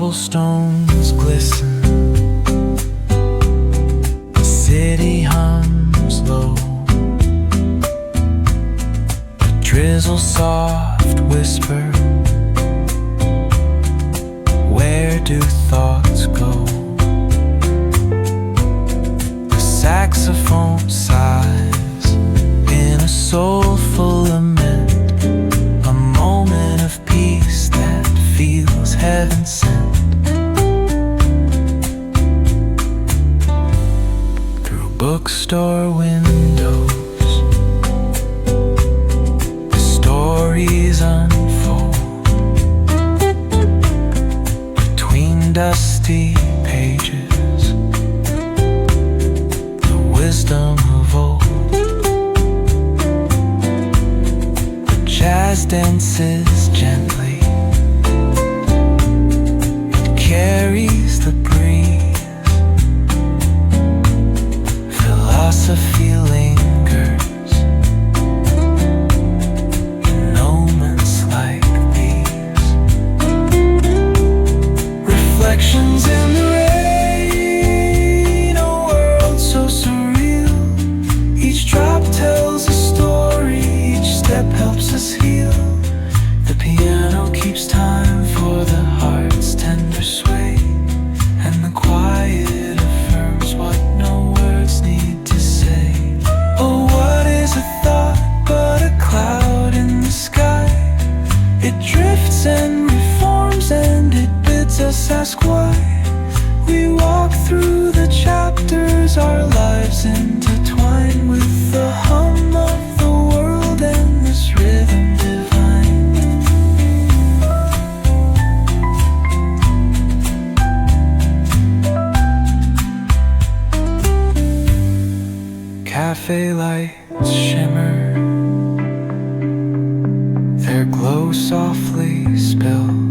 cobblestones glisten, the city hums low, a drizzle soft whisper, where do thoughts go? The saxophone sighs in a soulful lament, a moment of peace that feels heaven sent. Through bookstore windows, the stories unfold. Between dusty pages, the wisdom of old. The jazz dances gently, carries the breeze. Philosophy lingers in moments like these. Reflections in the rain, a world so surreal. Each drop tells a story, each step helps us heal. The piano keeps time for the heart's tender sway, and the quiet affirms what no words need to say. Oh, what is a thought but a cloud in the sky? It drifts and reforms and it bids us ask why. We walk through the chapters, our lives intertwine with the hum of the world and this rhythm divine. Cafe lights shimmer, their glow softly spills